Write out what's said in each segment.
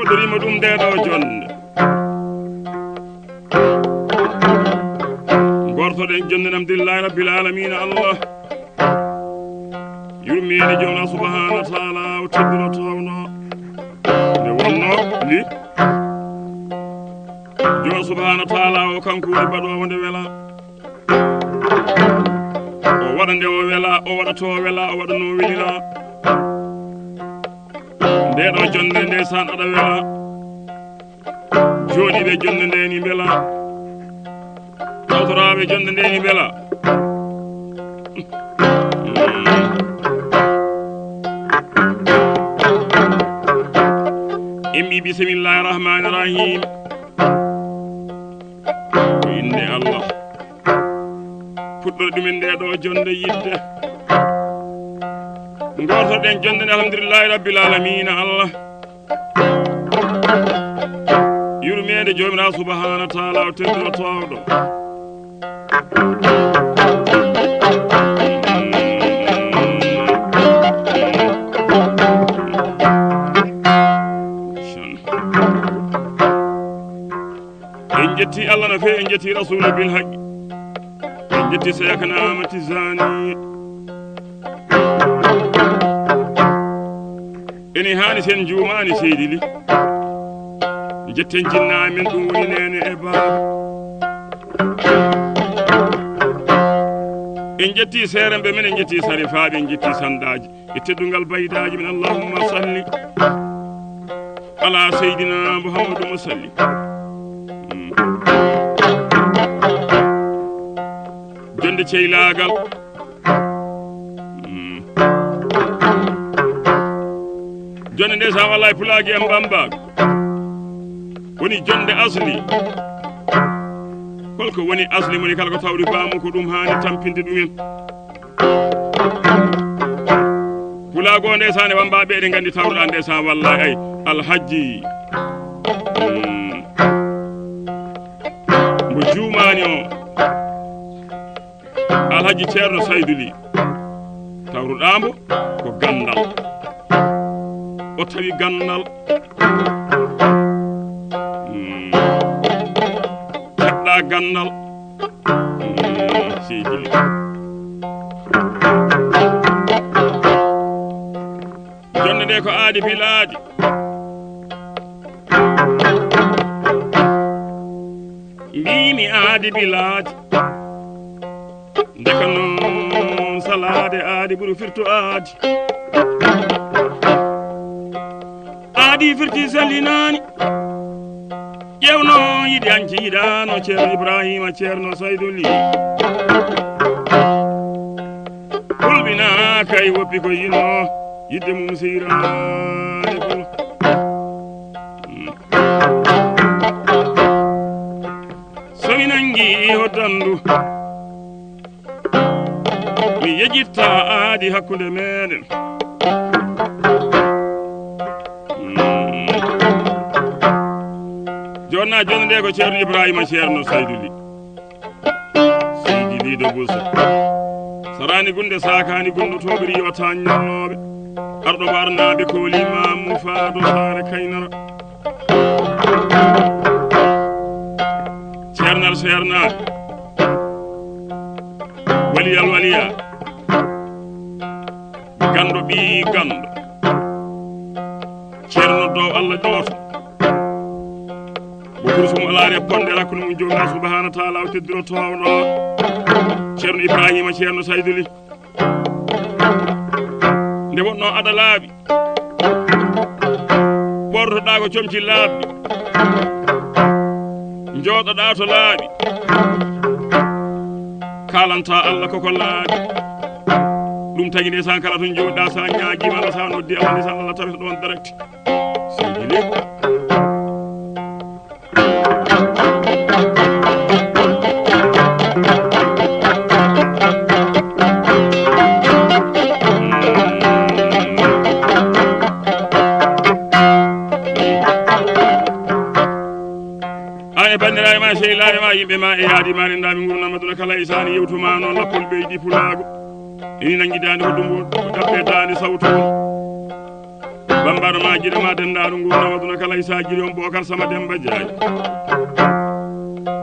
fuɗɗorima ɗum ndeɗo jonde gortoɗen jonde alhamdulillahi rabbil alamina Allah yurmede jomna subhanahu wa ta'ala o teddino tawno nde wonno li jomna subhanahu wa ta'ala o kanko woni baɗowo nde wela o waɗa nde o wela o waɗa to wela o waɗa no welina ndeɗo jonde ndesan aɗa wela jooɗiɓe jonde nde ni beela tawtoraɓe jonde nde ni beela immi bismillahi rahmani rahim ko inde Allah fuɗɗorde ɗumen nde ɗo jonde yidde gortoɗen jonde nde alhamdulillahi rabbil alamina Allah yurmede jomirawo subhanahu wa ta'ala o teddino tawɗo en jetti Allah no fewi en jetti rasula bil haqqi en jetti sayakana amati zani eni hani sen jumani seydi li jetten jinnaɓe men ɗum woni nene e baaba en jetti seeremɓe men en jetti sarifaɓe en jetti sandaji e teddungal baydaji men allahumma salli ala seydina mouhammadou musalli jonde ceylagal jonde nde sa wallahi pulagi en bambago woni jonde asli holko woni asli moni kala ko tawri baamu ko ɗum hani tampinde ɗumen pulago nde sa ne wambaɓe eɗen gandi tawruɗa nde sa wallahi ay alhaji mo jumani o alhaji ceerno saydou ly tawruɗamo ko gandal o tawi gandal heɓɗa gandal seydi ly jonde nde ko aadi bilaadi mbimi aadi bilaadi ndeka noon salade aadi ɓuuri firto aadi aadi firti sallinani ƴewno yiɗi anci yiɗano ceerno ibrahima ceerno saydou ly hulɓina kay woppi ko yino yidde mum seyrani fo somi nangi hoddandu mi yejitta aadi hakkude meɗen jonna jonde nde ko ceerno ibrahima ceerno saydou ly seydi lido busa sarani gunde sakani gunnotoɓe riwata ñalloɓe arɗo warnaɓe kolimamu faado sare kaynara ceernal ceernaɓe waliyal waliya gando ɓi gando ceerno dow Allah jooto bokursum alaare ponde rakkude mum jomna subhanahu wa ta'ala o teddiro towɗo ceerno ibrahima ceerno saydou ly nde wonno aɗa laaɓi ɓortoɗa ko comci laaɓɓi jooɗoɗa to laaɓi kalanta Allah koko laaɓi ɗum tagi nde san kala to jooɗɗa sa ñaguima Allah sa noddi Allah nde san Allah tawita ɗon direct seydi ly bandiraɓe ma sehilaɓe ma yimɓe ma e yaadi ma rendaɓe gurdam aduna kala isani yewtuma noon lappol ɓeydi pulago ini nangui dande hoddum ko ɗaɓɓe dande sawtol bambar ma jiɗe ma dendaɗo ngona waduna kala isa jiɗi on Bocar Sama Demba Diaye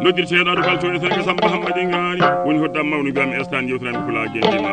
noddirteɗo aɗo balto e Sénégal Samba Hammadi Ngari woni hoddam mawni biyam estan yewtirande kula gendima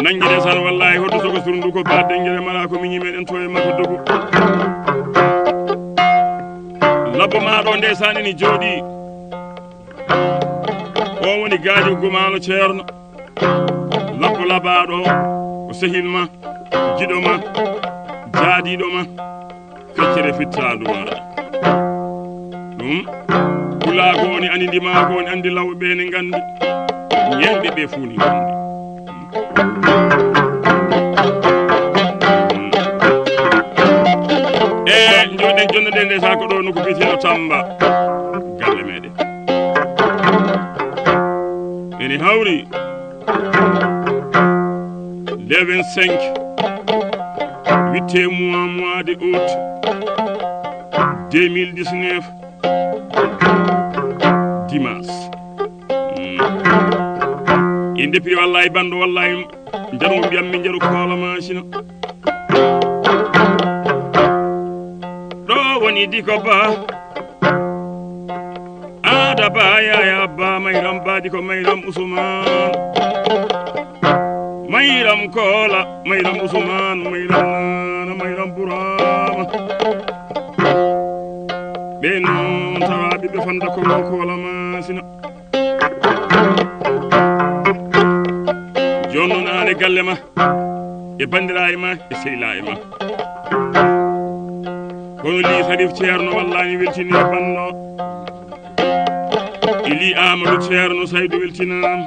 nanguide san wallahi hoddo soko surundu ko ba dengere mala ko miñi meɗen to e makko dogo labbo maɗo ndesan eni jooɗi o woni gaaji gumalo ceerno labbo labaɗo ko sehilma jiɗoma jaadiɗoma feccere fittadu maɗa ɗum kulago woni anindima ko woni andi lawɓe ɓe ne gandi ñemɓe ɓe fuu ni gandi joɗen jonnoɗe nde sa ko ɗo no ko biteɗo Tamba galle meɗen ene hawri le 25 8e mois de août 2019 dimanche inde pi wallahi bando wallahi jarumo mbiyam min jaru koola machine ɗo woni diko ba ada ba yaya ba mayram ba diko mayram Ousmane mayram koola mayram Ousmane mayram nana mayram Bourama ɓe noon tawa ɓiɓɓe fanda ko koola machine jonnonaade galle ma e bandiraɓe ma e sehilaɓe ma kono li Sarif Ceerno wallahi weltini e banno ili Amadou Ceerno Saydou weltinama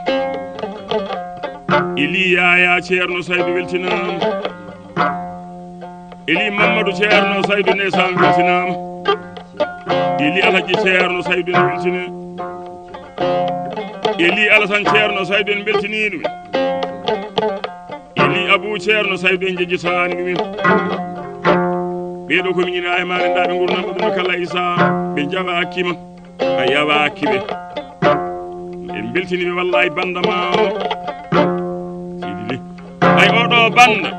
ili Yaya Ceerno Saydou weltinama ili Mamadou Ceerno Saydou ndesan weltinama ili Alhaji Ceerno Saydou ne weltini ili Alassane Ceerno Saydou en beltini ɗum ili Abou Ceerno Saydou en jejjitani ɗumen ɓeɗo ko miñina e maɗe ndaɓe gurnama ɗum kala isa ɓe jawa hakkima a yawa hakkiɓe en beltiniɓe wallahi banda ma o sidili ay oɗo banda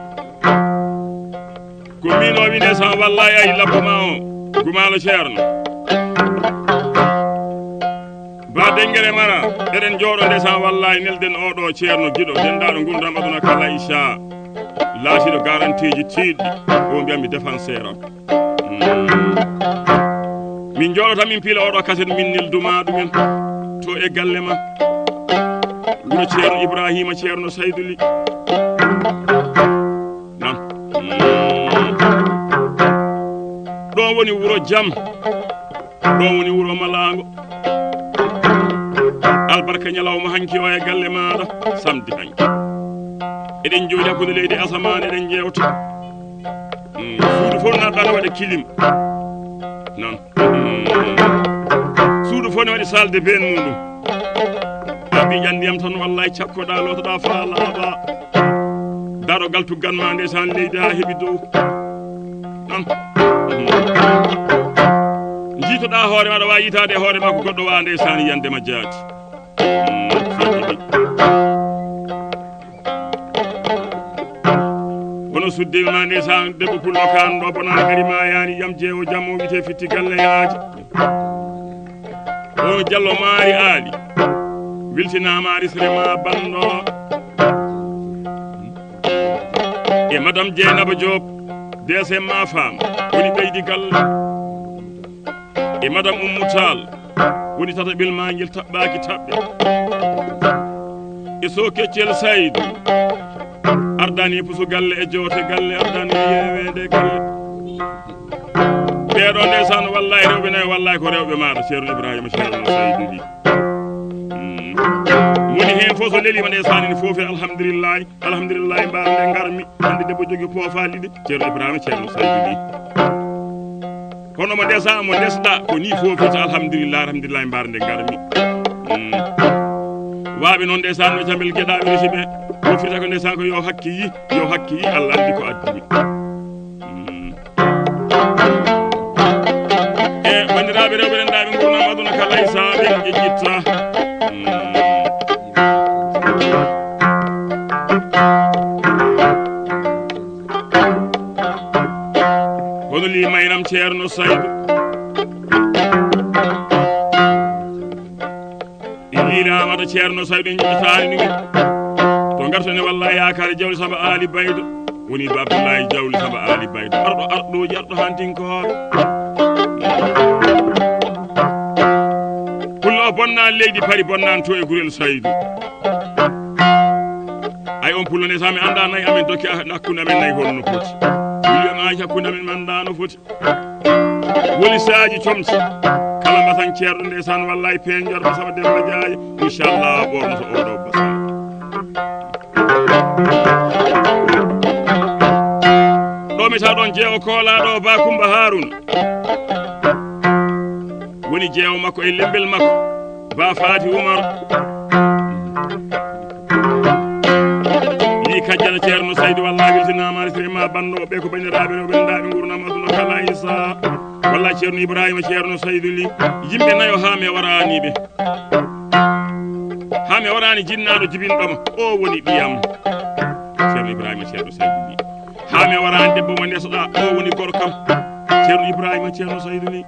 ko min o wine sa wallahi ay labbo ma o Gumalo Ceerno ba dengere mara eɗen jooɗo ndesan wallahi nelden oɗo ceerno giɗo dendaɗo gurdam aduna kala isa laatiɗo garantiji tiɗɗi o mbiyami défenseur am min jooɗota min piila oɗo kaset min nelduma ɗumen to e galle ma wuro ceerno Ibrahima Ceerno Saydou Ly nam ɗon woni wuro Jam ɗon woni wuro Malago albarka ñalawma hanki o e galle maɗa samedi hanki eɗen jooɗi hakkude leydi asamane eɗen jewta suudu fof naɗɗa ne waɗa kilim non suudu fof ne waɗi salle de bain muɗum abi ƴandiyam tan wallahi cakkoɗa lotoɗa fa laaɓa darogal tugganma ndesan leydi ha heeɓi dow non jiitoɗa hoore maɗa wawi yitade hoore ma ko goɗɗo wa ndesan yiyandema jaati wono suddemi ma ndesan debbo pullo kan ɗo bonani gari ma yani yam jeewo jam o wiyete fitti galle yaaji o Diallo Maari aali wiltinama arisre ma banɗo e madame Dieynaba Diop DSM ma femme woni ɓeydi galle e madame Oumou Tall woni tataɓel ma guel taɓɓaki taɓɓe e so Keccel Saydou ardani puso galle e joote galle ardani yewede galle ɓeɗo ndesan wallahi rewɓe nayi wallahi ko rewɓe maɗa ceerno Ibrahima Ceerno Saydou Ly woni hen fof so lelima ndesan ene foofi alhamdulillahi alhamdulillahi mbarde garmi ande debbo jogui poofali ɗi ceerno Ibrahima Ceerno Saydou Ly hono mo ndesa mo ndesɗa ko ni foofita alhamdulillahi alhamdulillahi mbarde garmi waɓe noon ndesan no jambel gueɗaɓe resiɓe o firta ko ndesan ko yo hakki yi Allah andi ko addimi e bandiraɓe rewɓe rendaɓe gurnam aduna kala e saaɓe jejjitta ceerno Saydou illilamata ceerno Saydou en jiɗatani ɗumen to gartone wallahi yakare Jawle Samba Ali Baydo woni ba Abdoulaye Jawle Samba Ali Baydo arɗoji arɗo hantinkoɓe pullo o bonnani leydi Pari bonnani to e Gurel Saydou ay on pullo ne sami anda nayi amen dokki hakkude amen nayi holno foti williamaji hakkude amen mi anda no foti wolisaji comci kala mbatan ceerɗo ndesan wallahi peñjorɓe Samba Demba Diaye inchallah ɓornoto oɗo basal ɗo mi taw ɗon jeewo koolaɗo Ba Coumba Harouna woni jeewo makko e lembel makko Ba Fati Oumar li kajjala ceerno Saydou wallahi weltinama resirema bannoɓe ɓe ko bandiraɓe no ɓendaɓe gurdam aduna kala Issa wallahi ceerno Ibrahima ceerno Saydou li yimɓe nayo ha me waraniɓe ha mi warani jinnaɗo jibinɗoma o woni ɓiyam ceerno Ibrahima ceerno Saydou li ha mi warani debbo mo ndesoɗa o woni gorkam ceerno Ibrahima ceerno Saydou li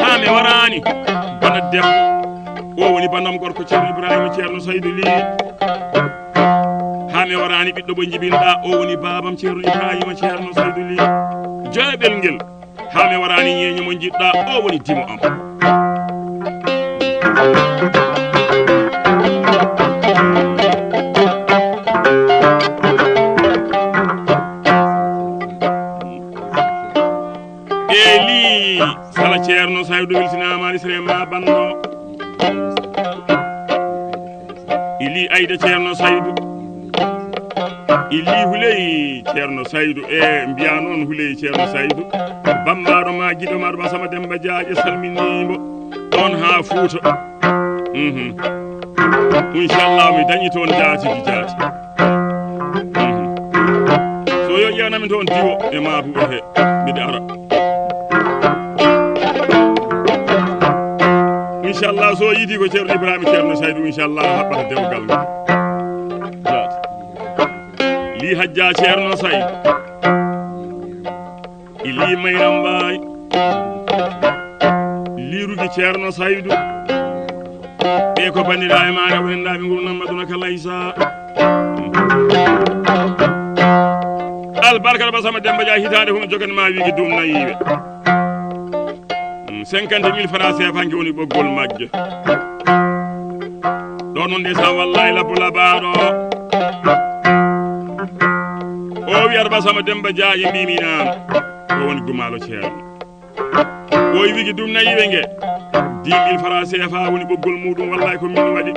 ha mi warani bana debbo o woni banam gorko ceerno Ibrahima ceerno Saydou li ha mi warani ɓiɗɗo mo jibinɗa o woni babam ceerno Ibrahima ceerno Saydou li joɓel ngel ha mi warani ñeño mo jiɗɗa o woni dimo am sala ceerno Saydou weltinama resirema banno ili ayda ceerno Saydou ili huley ceerno Saydou e mbiya noon huley ceerno Saydou bambaɗo ma giɗo maɗo ba Samba Demba Diaye salminimo ɗon ha Fouta inchallah mi dañi toon jaatigi jaati so yo ƴewnami toon diwo e Mabouba he mbiɗa ara inchallah so yidi ko ceerno Ibrahima ceerno Saydou inchallah haɓɓata dewgal ngal jaati li hajja ceerno Saydou ili Mayram Mbaye lirugi ceerno Saydou ɓe ko bandiraɓe ma rew hendaɓe gurdam aduna kala Issa albarka ba Samba Demba Diaye hitande hono joganma wigi dum nayiɓe 50.000 francs CFA hanki woni ɓoggol majje ɗo noon ndesan wallahi labbo labaɗo o wiyata ba Samba Demba Diaye mbiminama o woni gumalo ceerno o wigi dum nayiɓe nge 10.000 francs CFA woni ɓoggol muɗum wallahi ko min waɗi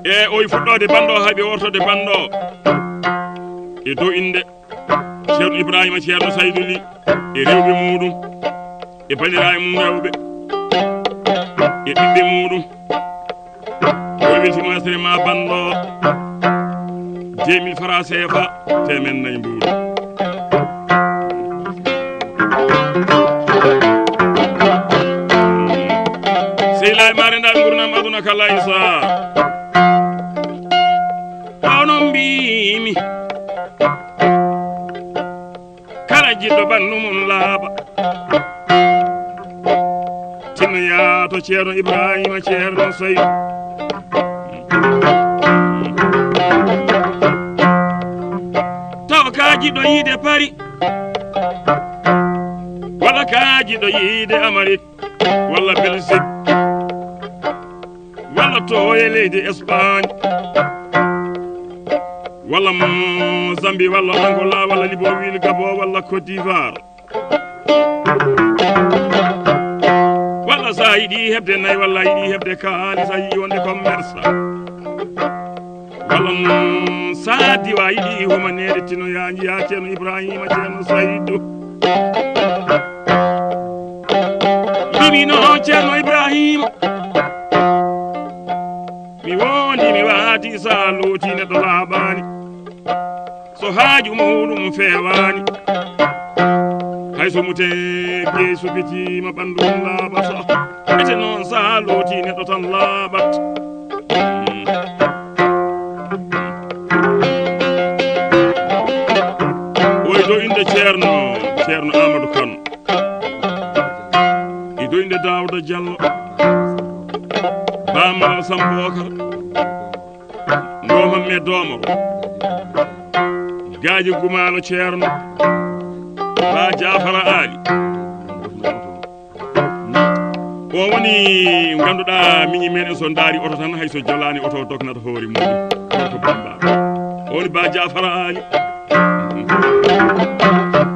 e o fuɗɗode banɗo haaɓe wortode banɗo e dow inde ceerno Ibrahima ceerno Saydou li e rewɓe muɗum e bandiraɓe mum rewɓe e ɓiɓɓe muɗum o weltino resirema banɗo 2000 francs CFA temen nayyi mbuɗu sehilaɓe ma rendaɓe gurdam aduna kala Issa ono mbimi kala jiɗɗo ɓandu mum laaɓa tinnoya to ceerno Ibrahima ceerno Saydou taw ka jiɗɗo yiide Paris walla ka jiɗɗo yiide Amérique walla Belgique walla to e leydi Espagne walla Zambie walla Angola walla Libreville Gabon walla Côte d'Ivoire walla sa yiɗi hebde nayyi walla yiɗi hebde kalis a yiɗi wonde commerce walla sa diwa yiɗi humanede tinoya jiya ceerno Ibrahima ceerno Saydou mbimi noon ceerno Ibrahima mi wondi mi waati sa looti neɗɗo laaɓani so haaju muɗum fewani hayso mute gey subitima ɓandu mum laaɓata ete noon sa looti neɗɗo tan laaɓat oy dow inde ceerno Amadou Kane e dow inde Daouda Diallo Bamal Sambokar Ndoma me Domoro Gaji Gumalo ceerno Ba Jafara Ali o woni ganduɗa miñi meɗen so daari oto tan hayso jolani oto dognata hoore muɗum ko Bamba o woni Ba Jafara Ali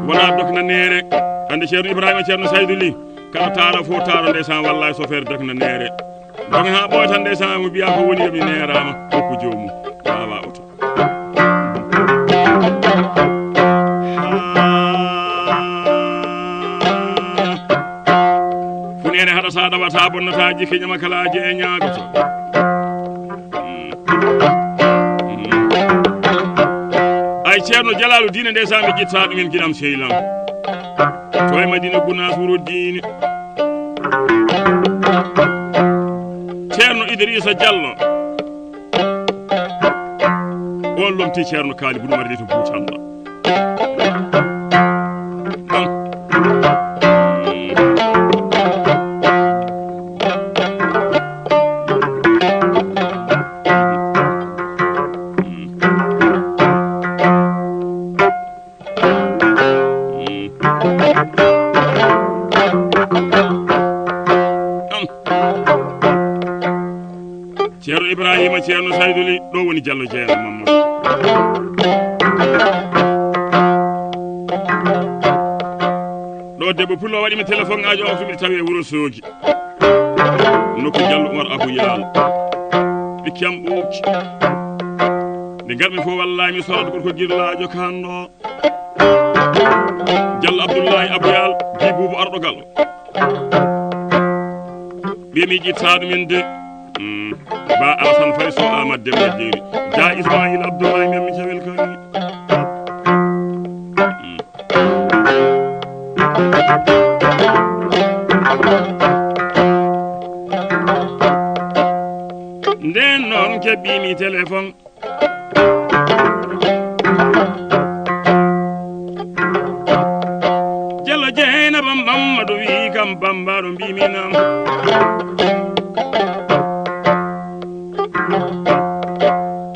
wona dokna nere ande ceerno Ibrahima ceerno Saydou Ly kala taala fo taaro ndeysan wallahi chauffeur dokna nere donc ha ɓoy tan ndeysan mo mbiya ko woni yomi nerama hokku jomum wawa oto funene haɗa sa ɗawata bonnataji keñama kalaji e ñagoto ay ceerno Jalalu dine ndeysan mi ƴitta ɗumen guiɗam sehlan to e Madina Gounass wuro diine ceerno Idrissa Diallo on lomti ceerno kaali buɗum arde to Boutanda ceerno Ibrahima ceerno Saydou Ly ɗo woni Diallo Jeera Mamadou ɗo debbo pullo waɗimi téléphone ngaji o tumi tawi e Wourossogui nokku Diallo Oumar Abou Yalo ɓikkiyam ɓuuki nde garmi fof wallahi mi sorata gorko girlajo kanɗo Diallo Abdoulaye Abou Yalo bi Boubou arɗo Gallo mbimi ƴitta ɗumen de Ba Alassane Faye so Amad Demba Jeeri Ja Ismaïl Abdoulaye men mi cawel kani nden noon kebbimi téléphone Diallo Dieynaba Mamadou wi kam Bamba ɗo mbimi nam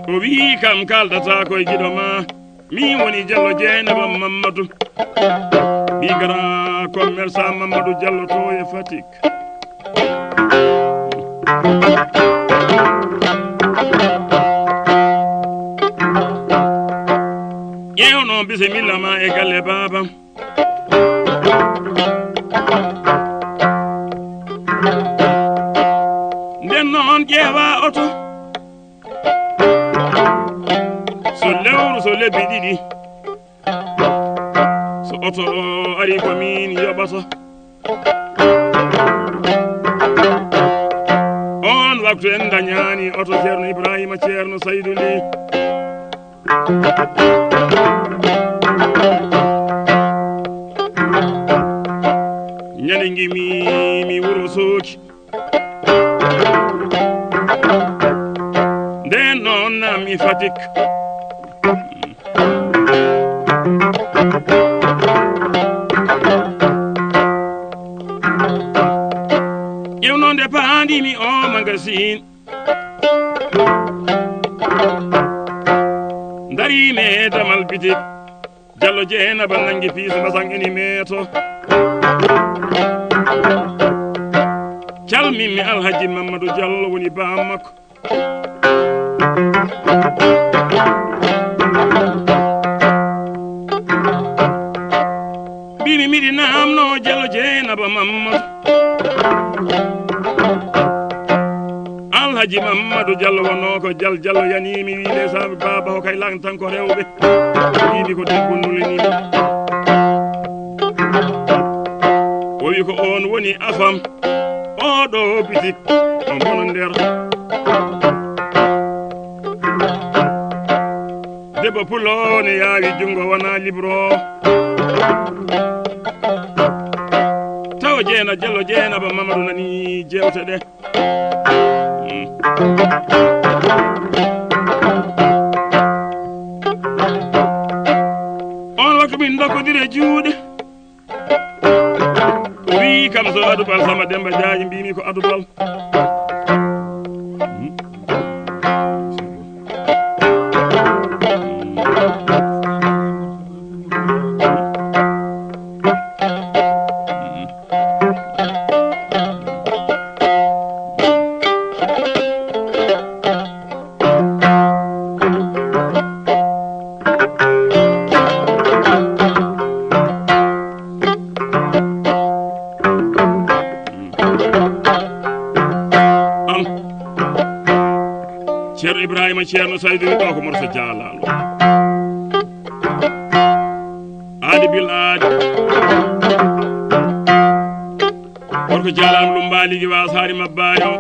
o wi kam kaldata koye giɗo ma min woni Diallo Dieynaba Mamadou ɓi grand commerçant Mamadou Diallo to e Fatick ƴewno bisimilla ma e galle babam nden noon ƴeewa oto so lewru so lebbi ɗiɗi so oto o ari ko min yoɓata on waktu en dañani oto ceerno Ibrahima ceerno Saydou Ly ñande gimi Wourossogui nden noon nammi Fatick ƴewno nde paandimi o magasin darime damal bitik Diallo Dieynaba nangi piiso basan eni meeto calmimi Alhaji Mamadou Diallo woni bam makko mbimi miɗi namno Diallo Dieynaba Mamadou Alhaji Mamadou Diallo wonno ko Diallo yanimi wiide sabi baba o kay lan tan ko rewɓe wiimi ko debbo nulenimi o wi ko on woni afam oɗo bitik o mono nder debbo pullo ne yaawi jungo wona libro taw Diallo Dieynaba Mamadou nani jewte ɗe on waktu min dokkodire juuɗe wi kam so adubal sama demba jaaji mbimi ko adubal ceerno ibrahima ceerno saydou ɗo ko morso jaalalo aadi bil aadi gorko jaalama ɗum mbaaligi wasari mabbani o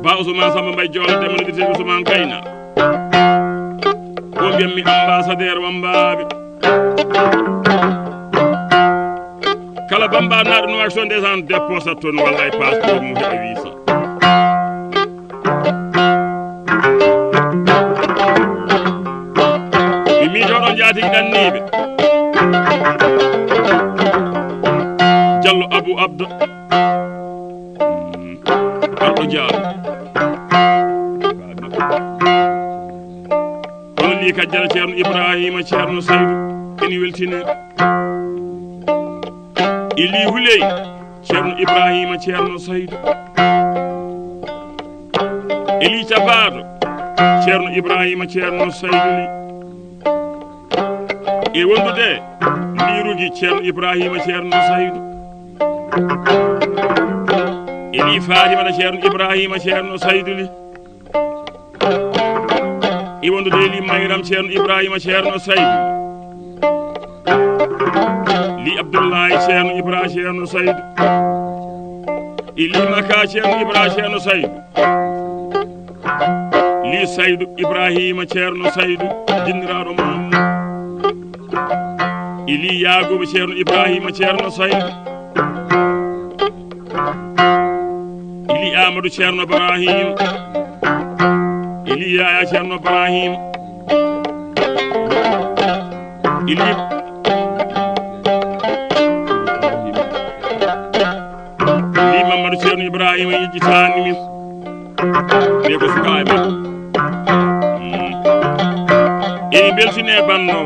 ba ousmane samba mbay joola demanodite ousmane kayna o mbiyammi ambassadeur wambaɓe kala bamba naɗo no wawi sonde san déposat toon walla e passeport mum heɓa visa mi miijoɗon jaatigi ɗanniɓe diallo abou abda arɗo diallo kono li kajjala ceerno ibrahima ceerno saydou ene weltine ili huley ceerno ibrahima ceerno saydou eli cabaɗo ceerno ibrahima ceerno saydou li e wondude lirugi ceerno ibrahima ceerno saydou eli fatimata ceerno ibrahima ceerno saydou li e wondude eli mayram ceerno ibrahima ceerno saydou li abdoullahi ceerno ibra ceerno saydou ili maka ceerno ibra ceerno saydou li saydou ibrahima ceerno saydou jinniraɗo mum ili yagobo ceerno ibrahima ceerno saydou ili amadou ceerno ibrahim ili yaya ceerno ibrahim ili ceerno ibrahima yejjitani min ɓe ko sukaɓe ene beltine banno